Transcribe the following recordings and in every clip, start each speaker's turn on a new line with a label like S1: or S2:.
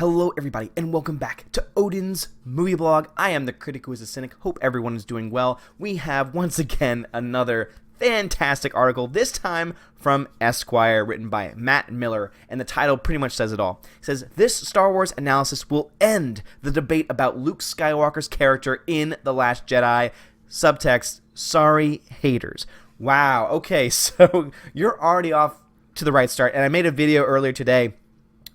S1: Hello everybody and welcome back to Odin's Movie Blog. I am the critic who is a cynic. Hope everyone is doing well. We have once again another fantastic article, this time from Esquire, written by Matt Miller, and the title pretty much says it all. It says, "This Star Wars analysis will end the debate about Luke Skywalker's character in The Last Jedi." Subtext, sorry haters. Wow, okay, so you're already off to the right start, and I made a video earlier today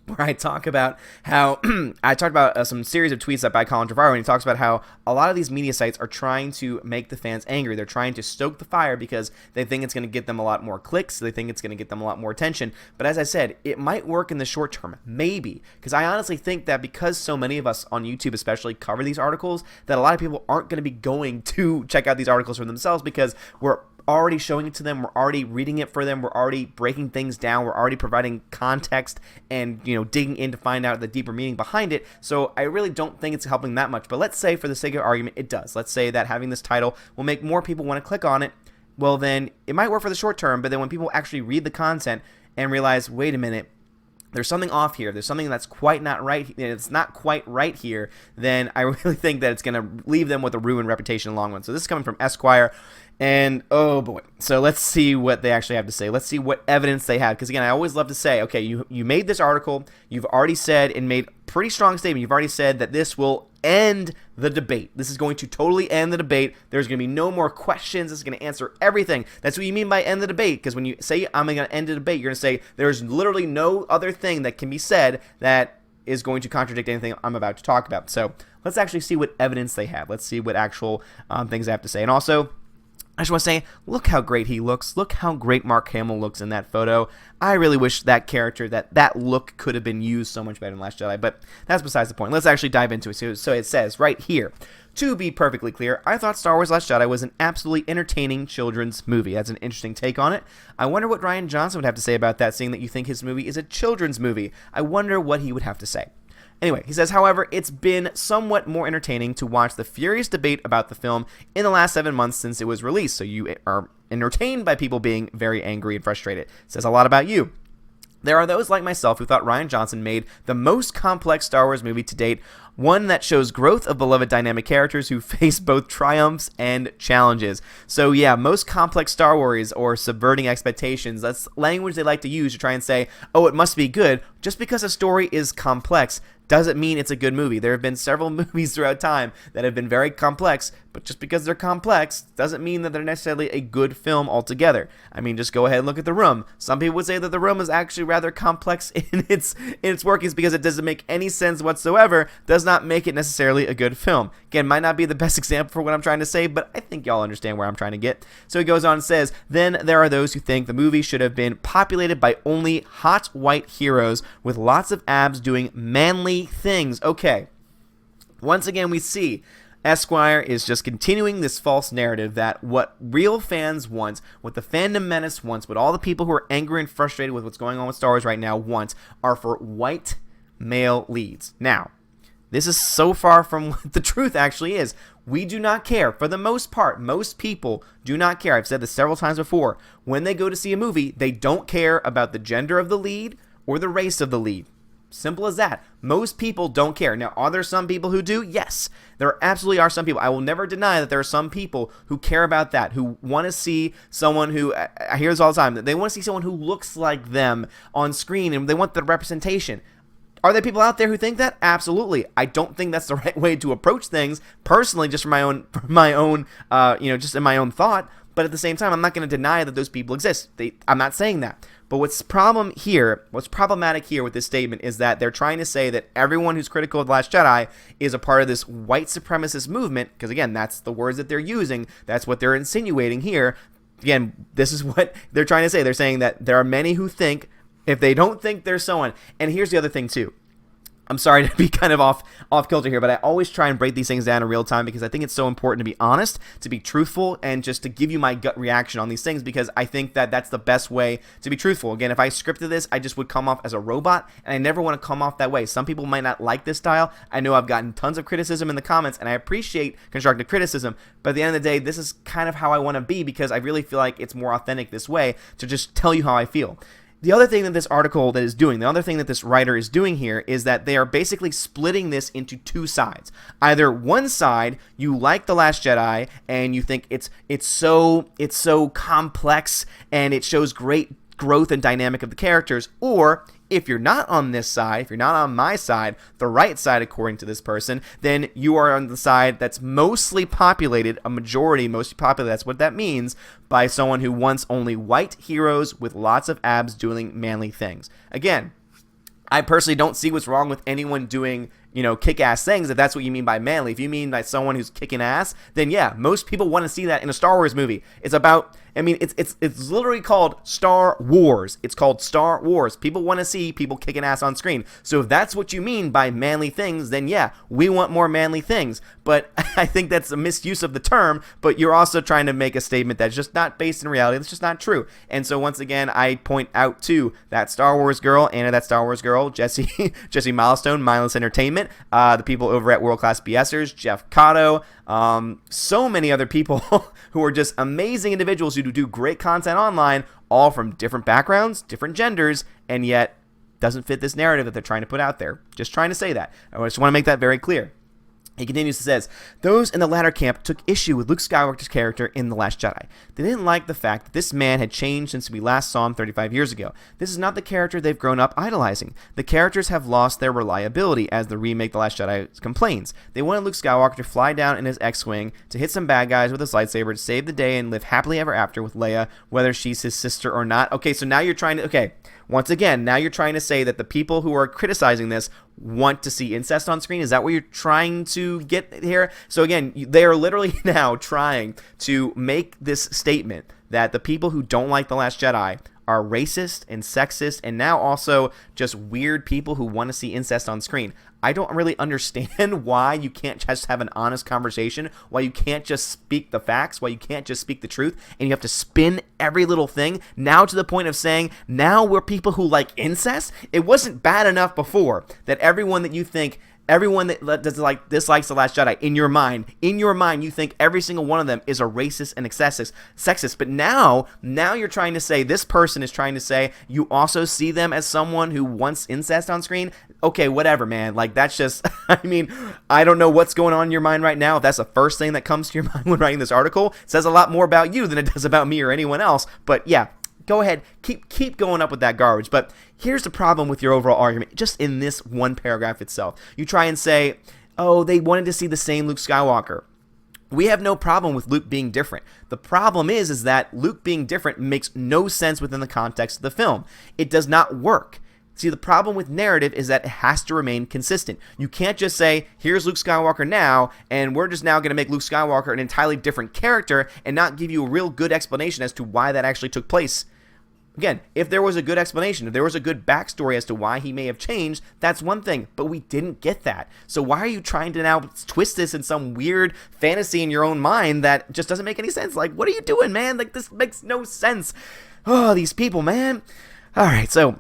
S1: where I talk about how I talked about some series of tweets by Colin Trevorrow, and he talks about how a lot of these media sites are trying to make the fans angry. They're trying to stoke the fire because they think it's going to get them a lot more clicks. They think it's going to get them a lot more attention. But as I said, it might work in the short term, maybe, because I honestly think that because so many of us on YouTube especially cover these articles, that a lot of people aren't going to be going to check out these articles for themselves because we're already showing it to them, we're already reading it for them, we're already breaking things down, we're already providing context and, digging in to find out the deeper meaning behind it. So I really don't think it's helping that much. But let's say for the sake of argument it does. Let's say that having this title will make more people want to click on it. Well, then it might work for the short term, but then when people actually read the content and realize, wait a minute, there's something off here, there's something that's it's not quite right here, then I really think that it's going to leave them with a ruined reputation in the long run. So this is coming from Esquire, and oh boy. So let's see what they actually have to say. Let's see what evidence they have, because again, I always love to say, okay, you made this article, you've already said and made a pretty strong statement, you've already said that this will end the debate. This is going to totally end the debate. There's going to be no more questions. This is going to answer everything. That's what you mean by end the debate, because when you say I'm going to end the debate, you're going to say there's literally no other thing that can be said that is going to contradict anything I'm about to talk about. So let's actually see what evidence they have. Let's see what actual things they have to say. And also, I just want to say, look how great he looks. Look how great Mark Hamill looks in that photo. I really wish that character, that look could have been used so much better in Last Jedi, but that's besides the point. Let's actually dive into it. So it says right here, to be perfectly clear, I thought Star Wars Last Jedi was an absolutely entertaining children's movie. That's an interesting take on it. I wonder what Rian Johnson would have to say about that, seeing that you think his movie is a children's movie. I wonder what he would have to say. Anyway, he says, however, it's been somewhat more entertaining to watch the furious debate about the film in the last 7 months since it was released. So you are entertained by people being very angry and frustrated. It says a lot about you. There are those like myself who thought Rian Johnson made the most complex Star Wars movie to date, one that shows growth of beloved dynamic characters who face both triumphs and challenges. So yeah, most complex Star Wars, or subverting expectations, that's language they like to use to try and say, oh, it must be good. Just because a story is complex doesn't mean it's a good movie. There have been several movies throughout time that have been very complex, but just because they're complex doesn't mean that they're necessarily a good film altogether. I mean, just go ahead and look at The Room. Some people would say that The Room is actually rather complex in its workings because it doesn't make any sense whatsoever, does not make it necessarily a good film. Again, might not be the best example for what I'm trying to say, but I think y'all understand where I'm trying to get. So he goes on and says, then there are those who think the movie should have been populated by only hot white heroes with lots of abs doing manly things. Okay, once again we see Esquire is just continuing this false narrative that what real fans want, what the fandom menace wants, what all the people who are angry and frustrated with what's going on with Star Wars right now want are for white male leads. Now, this is so far from what the truth actually is. We do not care. For the most part, most people do not care. I've said this several times before. When they go to see a movie, they don't care about the gender of the lead or the race of the lead. Simple as that. Most people don't care. Now, are there some people who do? Yes. There absolutely are some people. I will never deny that there are some people who care about that, who want to see someone who, I hear this all the time, that they want to see someone who looks like them on screen, and they want the representation. Are there people out there who think that? Absolutely. I don't think that's the right way to approach things, personally, just from my own, just in my own thought. But at the same time, I'm not going to deny that those people exist. I'm not saying that. But what's problematic here with this statement is that they're trying to say that everyone who's critical of The Last Jedi is a part of this white supremacist movement, because again, that's the words that they're using. That's what they're insinuating here. Again, this is what they're trying to say. They're saying that there are many who think, if they don't think there's someone, and here's the other thing too. I'm sorry to be kind of off kilter here, but I always try and break these things down in real time because I think it's so important to be honest, to be truthful, and just to give you my gut reaction on these things, because I think that that's the best way to be truthful. Again, if I scripted this, I just would come off as a robot, and I never want to come off that way. Some people might not like this style. I know I've gotten tons of criticism in the comments, and I appreciate constructive criticism, but at the end of the day, this is kind of how I want to be because I really feel like it's more authentic this way, to just tell you how I feel. The other thing that this article that is doing, the other thing that this writer is doing here is that they are basically splitting this into two sides. Either one side, you like The Last Jedi and you think it's so complex and it shows great growth and dynamic of the characters, or if you're not on this side, if you're not on my side, the right side according to this person, then you are on the side that's mostly populated, a majority, mostly populated, that's what that means, by someone who wants only white heroes with lots of abs doing manly things. Again, I personally don't see what's wrong with anyone doing, kick-ass things, if that's what you mean by manly. If you mean by someone who's kicking ass, then yeah, most people want to see that in a Star Wars movie. It's about, it's literally called Star Wars. It's called Star Wars. People want to see people kicking ass on screen. So if that's what you mean by manly things, then yeah, we want more manly things. But I think that's a misuse of the term, but you're also trying to make a statement that's just not based in reality. That's just not true. And so once again, I point out to that Star Wars girl, Anna, that Star Wars girl, Jesse Milestone, Mindless Entertainment, the people over at World Class BSers, Jeff Cotto, so many other people who are just amazing individuals who do great content online, all from different backgrounds, different genders, and yet doesn't fit this narrative that they're trying to put out there. Just trying to say that. I just want to make that very clear. He continues and says, those in the latter camp took issue with Luke Skywalker's character in The Last Jedi. They didn't like the fact that this man had changed since we last saw him 35 years ago. This is not the character they've grown up idolizing. The characters have lost their reliability, as the remake The Last Jedi complains. They wanted Luke Skywalker to fly down in his X-Wing, to hit some bad guys with his lightsaber, to save the day and live happily ever after with Leia, whether she's his sister or not. Okay, so now you're trying to... Okay, once again, now you're trying to say that the people who are criticizing this want to see incest on screen? Is that what you're trying to get here? So again, they are literally now trying to make this statement that the people who don't like The Last Jedi are racist and sexist, and now also just weird people who want to see incest on screen. I don't really understand why you can't just have an honest conversation, why you can't just speak the facts, why you can't just speak the truth, and you have to spin every little thing, now to the point of saying, now we're people who like incest? It wasn't bad enough before that everyone that you think... Everyone that dislikes The Last Jedi, in your mind, you think every single one of them is a racist and sexist. But now you're trying to say, this person is trying to say, you also see them as someone who wants incest on screen? Okay, whatever, man. Like, that's just, I don't know what's going on in your mind right now. If that's the first thing that comes to your mind when writing this article, it says a lot more about you than it does about me or anyone else. But yeah. Go ahead, keep going up with that garbage. But here's the problem with your overall argument, just in this one paragraph itself. You try and say, oh, they wanted to see the same Luke Skywalker. We have no problem with Luke being different. The problem is that Luke being different makes no sense within the context of the film. It does not work. See, the problem with narrative is that it has to remain consistent. You can't just say, here's Luke Skywalker now, and we're just now going to make Luke Skywalker an entirely different character and not give you a real good explanation as to why that actually took place. Again, if there was a good explanation, if there was a good backstory as to why he may have changed, that's one thing, but we didn't get that. So why are you trying to now twist this in some weird fantasy in your own mind that just doesn't make any sense? Like, what are you doing, man? Like, this makes no sense. Oh, these people, man. All right, so...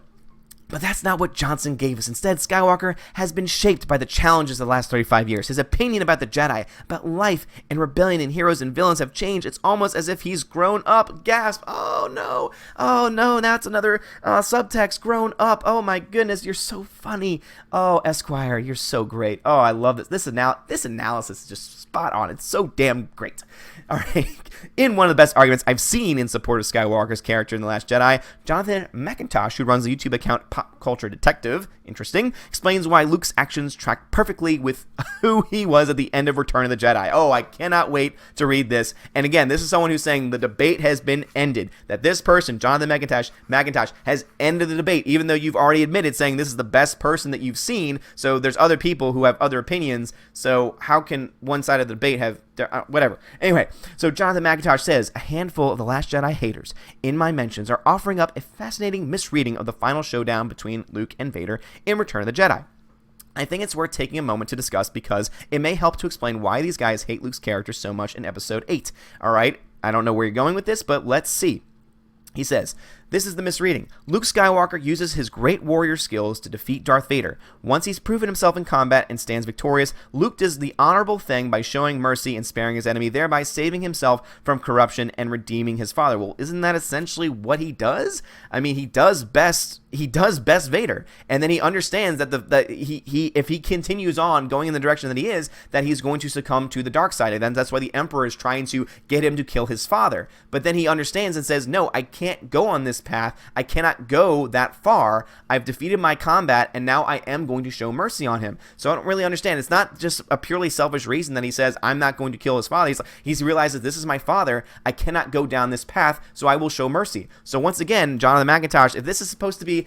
S1: But that's not what Johnson gave us. Instead, Skywalker has been shaped by the challenges of the last 35 years. His opinion about the Jedi, about life and rebellion and heroes and villains have changed. It's almost as if he's grown up. Gasp. Oh, no. Oh, no. That's another subtext. Grown up. Oh, my goodness. You're so funny. Oh, Esquire, you're so great. Oh, I love this. This analysis is just spot on. It's so damn great. All right. In one of the best arguments I've seen in support of Skywalker's character in The Last Jedi, Jonathan McIntosh, who runs the YouTube account Pop Culture Detective, interesting, explains why Luke's actions track perfectly with who he was at the end of Return of the Jedi. Oh, I cannot wait to read this. And again, this is someone who's saying the debate has been ended. That this person, Jonathan McIntosh, has ended the debate, even though you've already admitted saying this is the best person that you've seen. So there's other people who have other opinions. So how can one side of the debate have... whatever. Anyway, so Jonathan McIntosh says, a handful of The Last Jedi haters in my mentions are offering up a fascinating misreading of the final showdown between Luke and Vader in Return of the Jedi. I think it's worth taking a moment to discuss because it may help to explain why these guys hate Luke's character so much in Episode 8. Alright, I don't know where you're going with this, but let's see. He says, This is the misreading. Luke Skywalker uses his great warrior skills to defeat Darth Vader. Once he's proven himself in combat and stands victorious, Luke does the honorable thing by showing mercy and sparing his enemy, thereby saving himself from corruption and redeeming his father. Well, isn't that essentially what he does? I mean, he does best Vader, and then he understands that if he continues on going in the direction that he is, that he's going to succumb to the dark side, and then that's why the Emperor is trying to get him to kill his father. But then he understands and says, no, I can't go on this path. I cannot go that far. I've defeated my combat, and now I am going to show mercy on him. So I don't really understand. It's not just a purely selfish reason that he says, I'm not going to kill his father. He realizes, this is my father. I cannot go down this path, so I will show mercy. So once again, Jonathan McIntosh, if this is supposed to be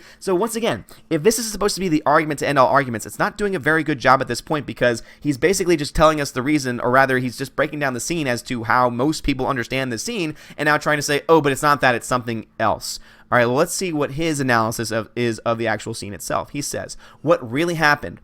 S1: the argument to end all arguments, it's not doing a very good job at this point, because he's basically just telling us the reason, or rather he's just breaking down the scene as to how most people understand the scene, and now trying to say, oh, but it's not that, it's something else. All right, well, let's see what his analysis is of the actual scene itself. He says, what really happened?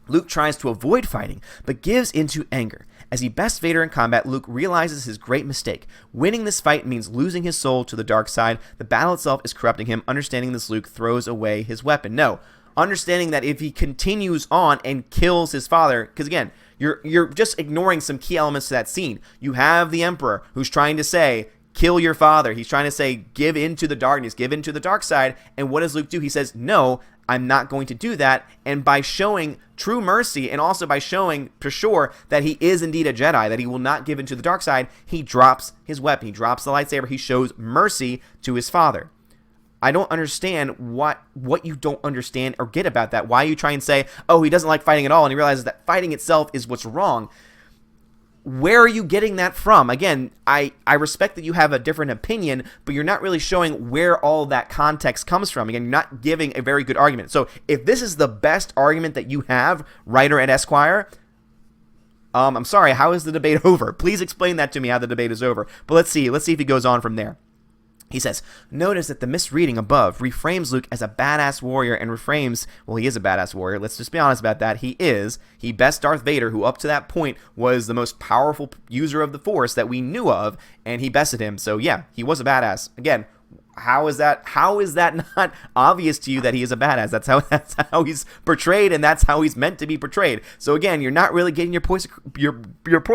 S1: Luke tries to avoid fighting, but gives into anger. As he bests Vader in combat, Luke realizes his great mistake. Winning this fight means losing his soul to the dark side. The battle itself is corrupting him. Understanding this, Luke throws away his weapon. No, understanding that if he continues on and kills his father, because again, you're just ignoring some key elements to that scene. You have the Emperor who's trying to say, kill your father. He's trying to say, give into the darkness, give into the dark side. And what does Luke do? He says, no, I'm not going to do that. And by showing true mercy, and also by showing for sure that he is indeed a Jedi, that he will not give into the dark side, he drops his weapon. He drops the lightsaber. He shows mercy to his father. I don't understand what you don't understand or get about that. Why you try and say, oh, he doesn't like fighting at all, and he realizes that fighting itself is what's wrong. Where are you getting that from? Again, I respect that you have a different opinion, but you're not really showing where all that context comes from. Again, you're not giving a very good argument. So if this is the best argument that you have, writer at Esquire, I'm sorry, how is the debate over? Please explain that to me, how the debate is over. But let's see if he goes on from there. He says, notice that the misreading above reframes Luke as a badass warrior and reframes, well, he is a badass warrior. Let's just be honest about that. He bests Darth Vader, who up to that point was the most powerful user of the Force that we knew of, and he bested him. So yeah, he was a badass. Again, how is that not obvious to you that he is a badass? That's how he's portrayed, and that's how he's meant to be portrayed. So again, you're not really getting your point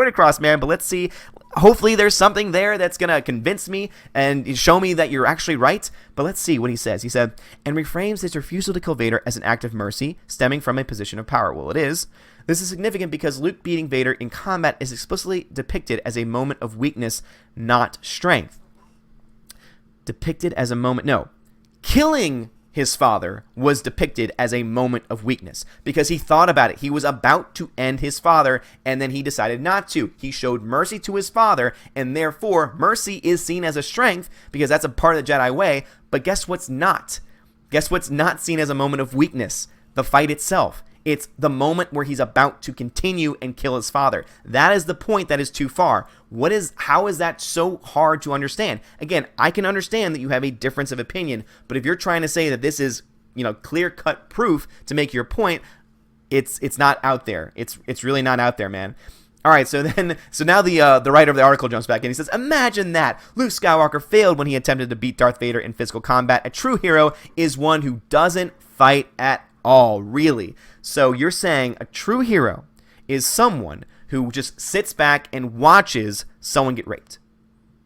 S1: across, man, but let's see. Hopefully there's something there that's going to convince me and show me that you're actually right. But let's see what he says. He said, and reframes his refusal to kill Vader as an act of mercy stemming from a position of power. Well, it is. This is significant because Luke beating Vader in combat is explicitly depicted as a moment of weakness, not strength. Depicted as a moment. No. Killing his father was depicted as a moment of weakness because he thought about it. He was about to end his father, and then he decided not to. He showed mercy to his father, and therefore mercy is seen as a strength because that's a part of the Jedi way. But guess what's not? Guess what's not seen as a moment of weakness? The fight itself. It's the moment where he's about to continue and kill his father. That is the point that is too far. How is that so hard to understand? Again, I can understand that you have a difference of opinion, but if you're trying to say that this is, clear-cut proof to make your point, it's not out there. It's really not out there, man. All right, so now the writer of the article jumps back in. He says, imagine that. Luke Skywalker failed when he attempted to beat Darth Vader in physical combat. A true hero is one who doesn't fight at all, really. So you're saying a true hero is someone who just sits back and watches someone get raped.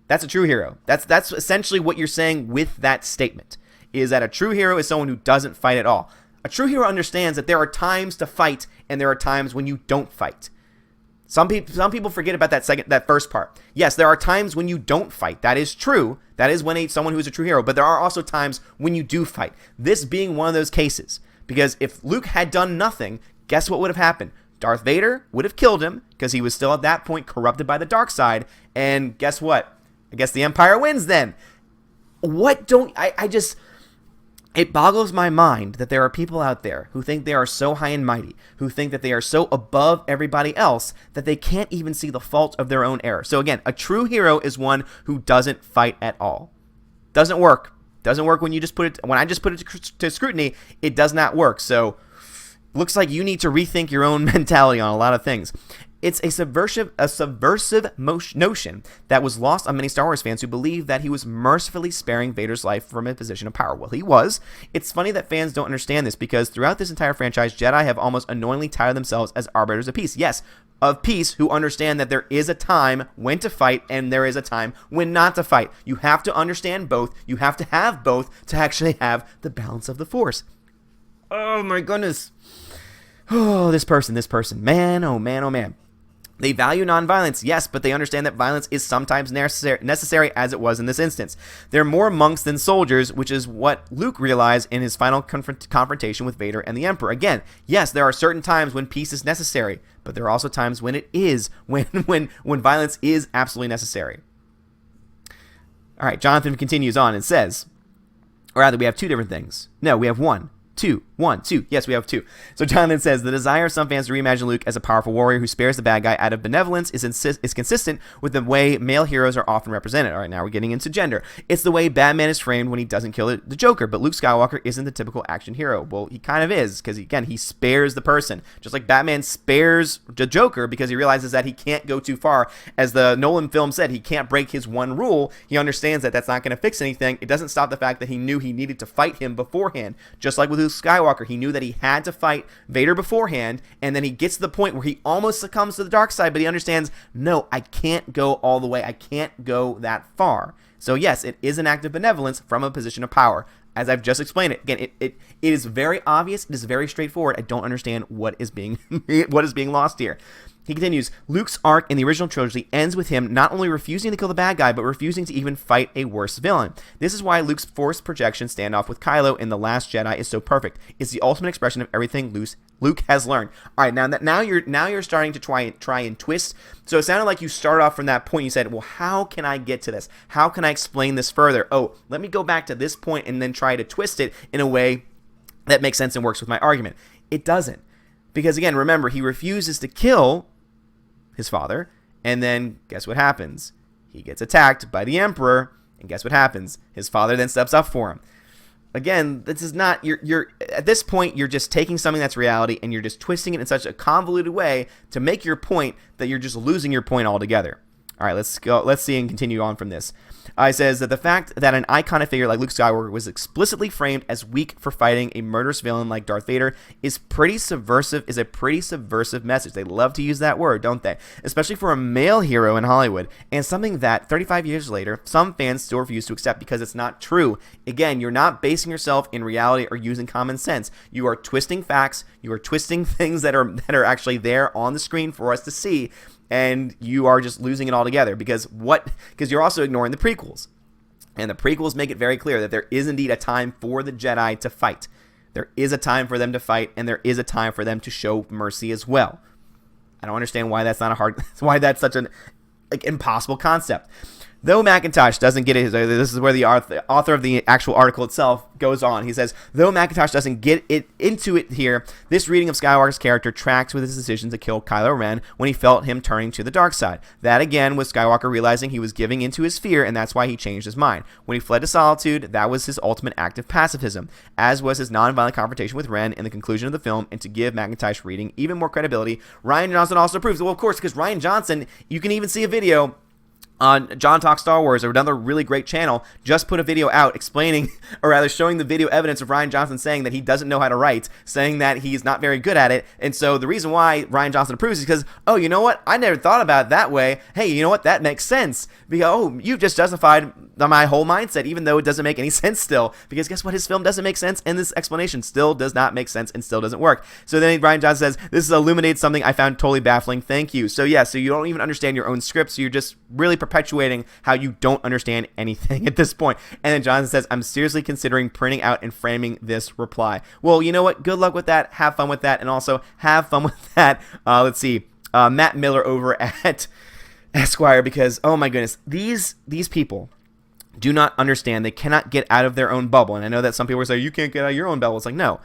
S1: That's a true hero. That's essentially what you're saying with that statement, is that a true hero is someone who doesn't fight at all. A true hero understands that there are times to fight and there are times when you don't fight. Some people forget about that first part. Yes, there are times when you don't fight. That is true. That is when someone who is a true hero. But there are also times when you do fight. This being one of those cases. Because if Luke had done nothing, guess what would have happened? Darth Vader would have killed him because he was still at that point corrupted by the dark side. And guess what? I guess the Empire wins then. It boggles my mind that there are people out there who think they are so high and mighty, who think that they are so above everybody else that they can't even see the fault of their own error. So again, a true hero is one who doesn't fight at all. Doesn't work. Doesn't work when I just put it to scrutiny, it does not work. So looks like you need to rethink your own mentality on a lot of things. It's a subversive notion that was lost on many Star Wars fans who believe that he was mercifully sparing Vader's life from a position of power. Well, he was. It's funny that fans don't understand this because throughout this entire franchise, Jedi have almost annoyingly touted themselves as arbiters of peace. Yes, of peace, who understand that there is a time when to fight and there is a time when not to fight. You have to understand both. You have to have both to actually have the balance of the Force. Oh my goodness. Oh, this person. Man, oh man, oh man. They value nonviolence, yes, but they understand that violence is sometimes necessary, as it was in this instance. They're more monks than soldiers, which is what Luke realized in his final confrontation with Vader and the Emperor. Again, yes, there are certain times when peace is necessary, but there are also times when it is, when violence is absolutely necessary. All right, Jonathan continues on and says, or rather, we have two different things. No, we have one. Two. Yes, we have two. So Jonathan says, the desire of some fans to reimagine Luke as a powerful warrior who spares the bad guy out of benevolence is consistent with the way male heroes are often represented. All right, now we're getting into gender. It's the way Batman is framed when he doesn't kill the Joker, but Luke Skywalker isn't the typical action hero. Well, he kind of is, because again, he spares the person. Just like Batman spares the Joker because he realizes that he can't go too far. As the Nolan film said, he can't break his one rule. He understands that that's not going to fix anything. It doesn't stop the fact that he knew he needed to fight him beforehand. Just like with Luke Skywalker, he knew that he had to fight Vader beforehand, and then he gets to the point where he almost succumbs to the dark side, but he understands, no, I can't go all the way. I can't go that far. So yes, it is an act of benevolence from a position of power. As I've just explained it, again, it is very obvious. It is very straightforward. I don't understand what is being lost here. He continues, Luke's arc in the original trilogy ends with him not only refusing to kill the bad guy, but refusing to even fight a worse villain. This is why Luke's force projection standoff with Kylo in The Last Jedi is so perfect. It's the ultimate expression of everything Luke has learned. All right, now you're starting to try and twist. So it sounded like you started off from that point. You said, well, how can I get to this? How can I explain this further? Oh, let me go back to this point and then try to twist it in a way that makes sense and works with my argument. It doesn't. Because again, remember, he refuses to kill his father, and then guess what happens? He gets attacked by the Emperor, and guess what happens? His father then steps up for him. Again, this is not, you're at this point, you're just taking something that's reality and you're just twisting it in such a convoluted way to make your point that you're just losing your point altogether. All right, let's see and continue on from this. It says that the fact that an iconic figure like Luke Skywalker was explicitly framed as weak for fighting a murderous villain like Darth Vader is a pretty subversive message. They love to use that word, don't they? Especially for a male hero in Hollywood, and something that 35 years later, some fans still refuse to accept because it's not true. Again, you're not basing yourself in reality or using common sense. You are twisting facts. You are twisting things that are actually there on the screen for us to see. And you are just losing it altogether because you're also ignoring the prequels. And the prequels make it very clear that there is indeed a time for the Jedi to fight. There is a time for them to fight, and there is a time for them to show mercy as well. I don't understand why that's why that's such an impossible concept. Though Macintosh doesn't get it, this is where the author of the actual article itself goes on. He says, though Macintosh doesn't get it into it here, this reading of Skywalker's character tracks with his decision to kill Kylo Ren when he felt him turning to the dark side. That again was Skywalker realizing he was giving into his fear, and that's why he changed his mind. When he fled to solitude, that was his ultimate act of pacifism, as was his non-violent confrontation with Ren in the conclusion of the film. And to give Macintosh reading even more credibility, Rian Johnson also proves, well, of course, because Rian Johnson, you can even see a video on John Talks Star Wars, or another really great channel, just put a video out explaining, or rather showing the video evidence of Rian Johnson saying that he doesn't know how to write, saying that he's not very good at it. And so the reason why Rian Johnson approves is because, oh, you know what? I never thought about it that way. Hey, you know what? That makes sense. Because, oh, you've just justified my whole mindset, even though it doesn't make any sense still. Because guess what? His film doesn't make sense, and this explanation still does not make sense and still doesn't work. So then Rian Johnson says, this illuminates something I found totally baffling. Thank you. So yeah, so you don't even understand your own script, so you're just really perpetuating how you don't understand anything at this point. And then Johnson says, I'm seriously considering printing out and framing this reply. Well, you know what? Good luck with that. Have fun with that. And also have fun with that. Let's see. Matt Miller over at Esquire, because, oh my goodness, these people do not understand. They cannot get out of their own bubble. And I know that some people say, you can't get out of your own bubble. It's like, no.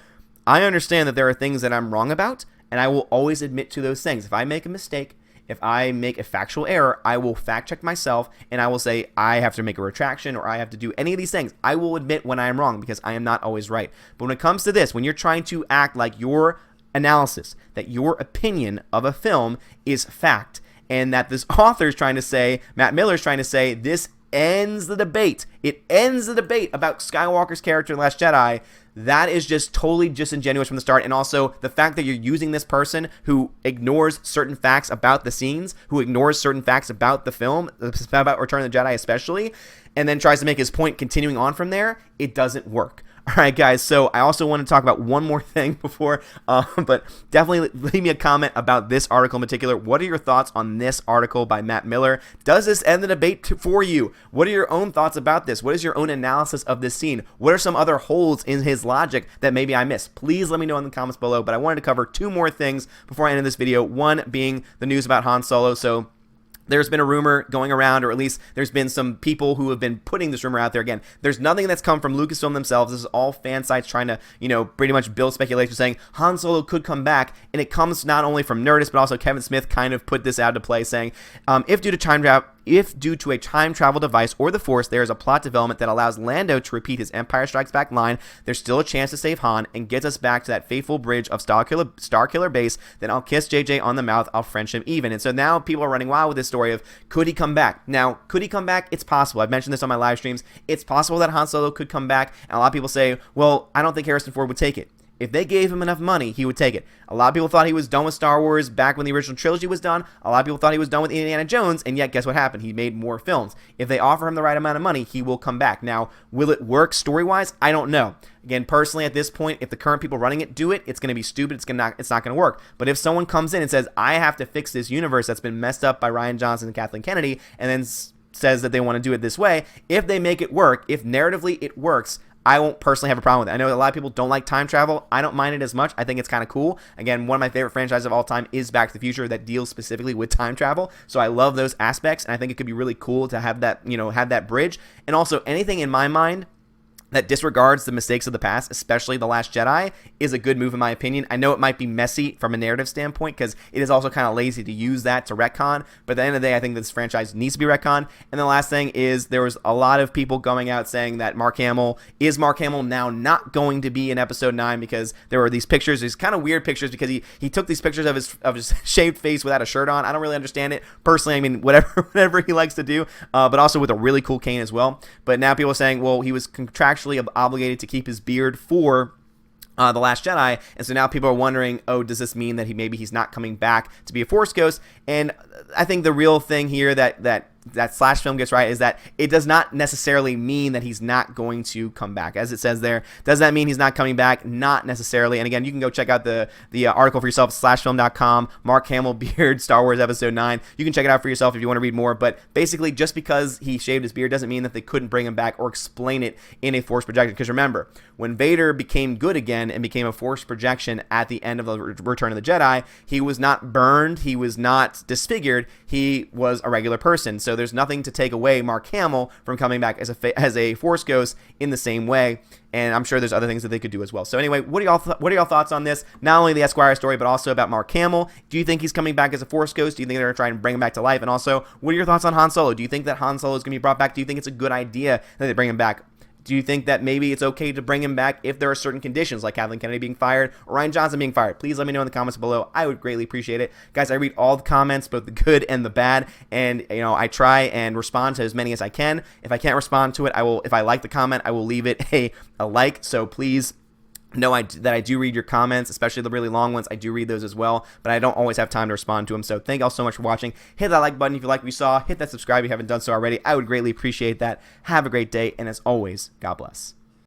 S1: I understand that there are things that I'm wrong about, and I will always admit to those things. If I make a mistake, if I make a factual error, I will fact check myself, and I will say I have to make a retraction, or I have to do any of these things. I will admit when I am wrong, because I am not always right. But when it comes to this, when you're trying to act like you're analysis, that your opinion of a film is fact, and that this author is trying to say, Matt Miller is trying to say, this ends the debate. It ends the debate about Skywalker's character in Last Jedi. That is just totally disingenuous from the start. And also the fact that you're using this person who ignores certain facts about the scenes, who ignores certain facts about the film, about Return of the Jedi especially, and then tries to make his point continuing on from there, it doesn't work. All right, guys, so I also want to talk about one more thing before, but definitely leave me a comment about this article in particular. What are your thoughts on this article by Matt Miller? Does this end the debate for you? What are your own thoughts about this? What is your own analysis of this scene? What are some other holes in his logic that maybe I missed? Please let me know in the comments below, but I wanted to cover two more things before I end this video. One being the news about Han Solo. So there's been a rumor going around, or at least there's been some people who have been putting this rumor out there. Again, there's nothing that's come from Lucasfilm themselves. This is all fan sites trying to, pretty much build speculation saying Han Solo could come back. And it comes not only from Nerdist, but also Kevin Smith kind of put this out to play saying, if due to a time travel device or the Force, there is a plot development that allows Lando to repeat his Empire Strikes Back line, there's still a chance to save Han and gets us back to that fateful bridge of Starkiller Base. Then I'll kiss JJ on the mouth. I'll French him even. And so now people are running wild with this story of, could he come back? Now, could he come back? It's possible. I've mentioned this on my live streams. It's possible that Han Solo could come back. And a lot of people say, well, I don't think Harrison Ford would take it. If they gave him enough money, he would take it. A lot of people thought he was done with Star Wars back when the original trilogy was done. A lot of people thought he was done with Indiana Jones, and yet guess what happened? He made more films. If they offer him the right amount of money, he will come back. Now, will it work story-wise? I don't know. Again, personally, at this point, if the current people running it do it, it's going to be stupid. It's not going to work. But if someone comes in and says, I have to fix this universe that's been messed up by Rian Johnson and Kathleen Kennedy, and then says that they want to do it this way, if they make it work, if narratively it works, I won't personally have a problem with it. I know a lot of people don't like time travel. I don't mind it as much. I think it's kind of cool. Again, one of my favorite franchises of all time is Back to the Future that deals specifically with time travel. So I love those aspects, and I think it could be really cool to have that, have that bridge. And also anything in my mind that disregards the mistakes of the past, especially The Last Jedi, is a good move in my opinion. I know it might be messy from a narrative standpoint because it is also kind of lazy to use that to retcon, but at the end of the day, I think this franchise needs to be retconned. And the last thing is there was a lot of people going out saying that Mark Hamill now not going to be in Episode 9 because there were these pictures, these kind of weird pictures because he took these pictures of his shaved face without a shirt on. I don't really understand it. Personally, I mean, whatever he likes to do, but also with a really cool cane as well. But now people are saying, well, he was contractually obligated to keep his beard for The Last Jedi, and so now people are wondering, oh, does this mean that he's not coming back to be a Force ghost? And I think the real thing here that Slash Film gets right is that it does not necessarily mean that he's not going to come back. As it says there, does that mean he's not coming back? Not necessarily. And again, you can go check out the article for yourself, slashfilm.com, Mark Hamill beard, Star Wars Episode 9. You can check it out for yourself if you want to read more. But basically, just because he shaved his beard doesn't mean that they couldn't bring him back or explain it in a Force projection. Because remember, when Vader became good again and became a Force projection at the end of the Return of the Jedi, he was not burned, he was not disfigured, he was a regular person. So there's nothing to take away Mark Hamill from coming back as a Force ghost in the same way. And I'm sure there's other things that they could do as well. So anyway, what are y'all thoughts on this? Not only the Esquire story, but also about Mark Hamill. Do you think he's coming back as a Force ghost? Do you think they're going to try and bring him back to life? And also, what are your thoughts on Han Solo? Do you think that Han Solo is going to be brought back? Do you think it's a good idea that they bring him back? Do you think that maybe it's okay to bring him back if there are certain conditions, like Kathleen Kennedy being fired or Rian Johnson being fired? Please let me know in the comments below. I would greatly appreciate it. Guys, I read all the comments, both the good and the bad, and I try and respond to as many as I can. If I can't respond to it, if I like the comment, I will leave it a like. So please know that I do read your comments, especially the really long ones. I do read those as well, but I don't always have time to respond to them. So thank you all so much for watching. Hit that like button if you like what you saw. Hit that subscribe if you haven't done so already. I would greatly appreciate that. Have a great day, and as always, God bless.